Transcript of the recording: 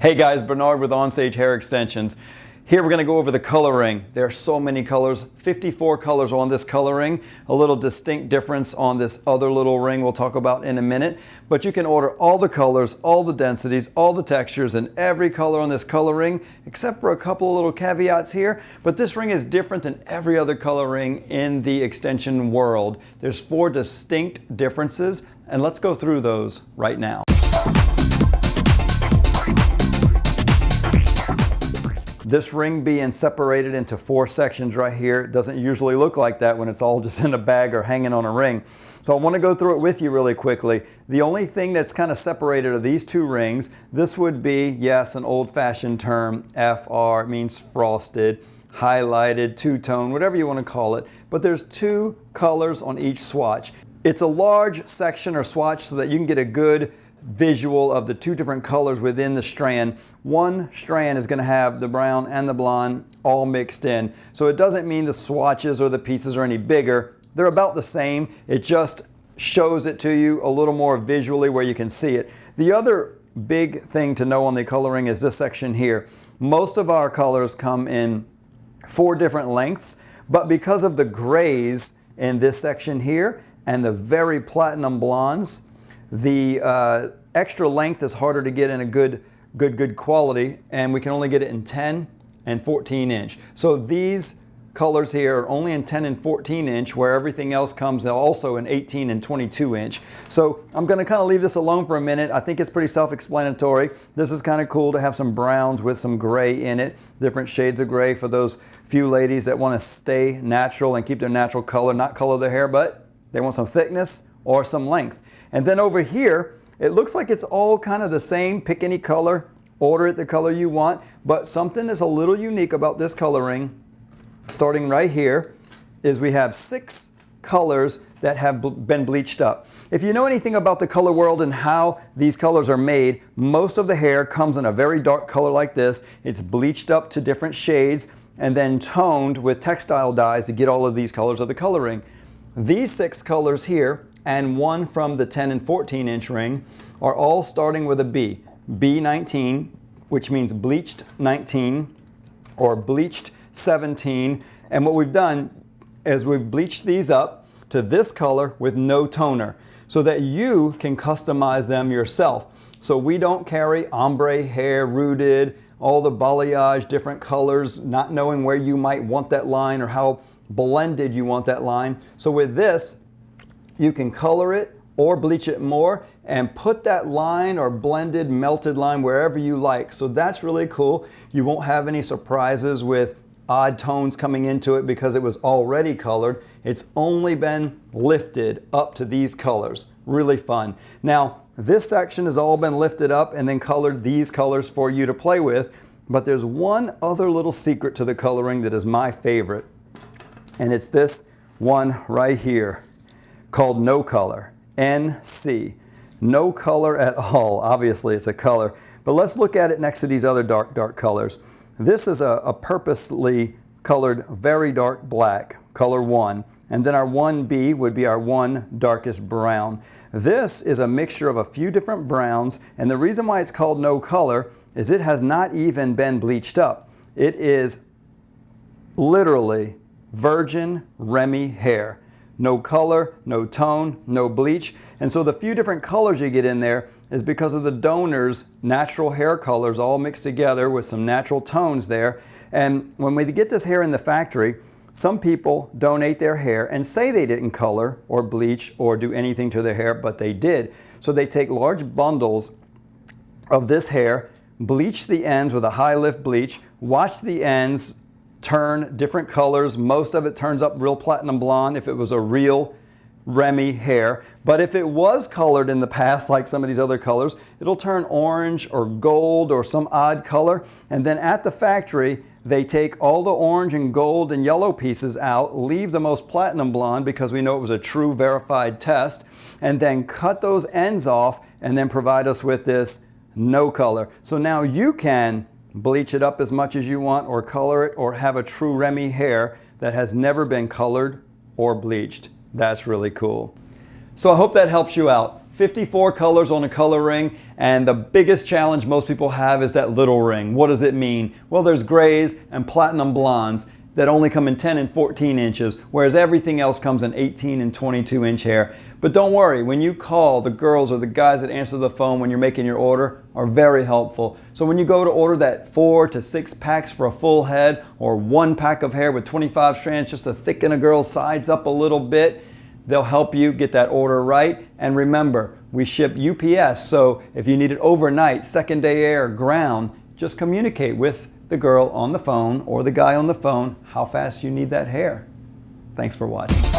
Hey guys, Bernard with Onstage Hair Extensions. Here we're going to go over the coloring. There are so many colors, 54 colors on this coloring, a little distinct difference on this other little ring we'll talk about in a minute. But you can order all the colors, all the densities, all the textures, and every color on this coloring, except for a couple of little caveats here. But this ring is different than every other coloring in the extension world. There's 4 distinct differences, and let's go through those right now. This ring being separated into 4 sections right here doesn't usually look like that when it's all just in a bag or hanging on a ring. So I want to go through it with you really quickly. The only thing that's kind of separated are these 2 rings. This would be, yes, an old-fashioned term, FR. It means frosted, highlighted, two-tone, whatever you want to call it. But there's 2 colors on each swatch. It's a large section or swatch so that you can get a good visual of the 2 different colors within the strand. One strand is going to have the brown and the blonde all mixed in. So it doesn't mean the swatches or the pieces are any bigger. They're about the same. It just shows it to you a little more visually where you can see it. The other big thing to know on the coloring is this section here. Most of our colors come in 4 different lengths, but because of the grays in this section here and the very platinum blondes, the extra length is harder to get in a good quality, and we can only get it in 10 and 14 inch. So these colors here are only in 10 and 14 inch, where everything else comes also in 18 and 22 inch. So I'm going to kind of leave this alone for a minute. I think it's pretty self-explanatory. This is kind of cool to have some browns with some gray in it, different shades of gray for those few ladies that want to stay natural and keep their natural color, not color their hair, but they want some thickness or some length. And then over here, it looks like it's all kind of the same. Pick any color, order it the color you want, but something is a little unique about this coloring, starting right here, is we have 6 colors that have been bleached up. If you know anything about the color world and how these colors are made, most of the hair comes in a very dark color like this. It's bleached up to different shades and then toned with textile dyes to get all of these colors of the coloring. These 6 colors here, and 1 from the 10 and 14 inch ring, are all starting with a B. B19, which means bleached 19 or bleached 17. And what we've done is we've bleached these up to this color with no toner so that you can customize them yourself. So we don't carry ombre hair, rooted, all the balayage, different colors, not knowing where you might want that line or how blended you want that line. So with this, you can color it or bleach it more and put that line or blended, melted line wherever you like. So that's really cool. You won't have any surprises with odd tones coming into it because it was already colored. It's only been lifted up to these colors. Really fun. Now, this section has all been lifted up and then colored these colors for you to play with. But there's one other little secret to the coloring that is my favorite. And it's this one right here, called no color, NC. No color at all. Obviously it's a color, but let's look at it next to these other dark colors. This is a purposely colored very dark black, color 1, and then our 1B would be our 1 darkest brown. This is a mixture of a few different browns, and the reason why it's called no color is it has not even been bleached up. It is literally virgin Remy hair. No color, no tone, no bleach. And so the few different colors you get in there is because of the donor's natural hair colors all mixed together with some natural tones there. And when we get this hair in the factory, some people donate their hair and say they didn't color or bleach or do anything to their hair, but they did. So they take large bundles of this hair, bleach the ends with a high lift bleach, watch the ends turn different colors. Most of it turns up real platinum blonde if it was a real Remy hair. But if it was colored in the past like some of these other colors, it'll turn orange or gold or some odd color. And then at the factory, they take all the orange and gold and yellow pieces out, leave the most platinum blonde because we know it was a true verified test, and then cut those ends off and then provide us with this no color. So now you can bleach it up as much as you want or color it or have a true Remy hair that has never been colored or bleached. That's really cool. So I hope that helps you out. 54 colors on a color ring, and the biggest challenge most people have is that little ring. What does it mean? Well, there's grays and platinum blondes that only come in 10 and 14 inches, whereas everything else comes in 18 and 22 inch hair. But don't worry, when you call, the girls or the guys that answer the phone when you're making your order are very helpful. So when you go to order that 4 to 6 packs for a full head, or 1 pack of hair with 25 strands just to thicken a girl's sides up a little bit, they'll help you get that order right. And remember, we ship UPS, so if you need it overnight, second day air, ground, just communicate with the girl on the phone or the guy on the phone how fast you need that hair. Thanks for watching.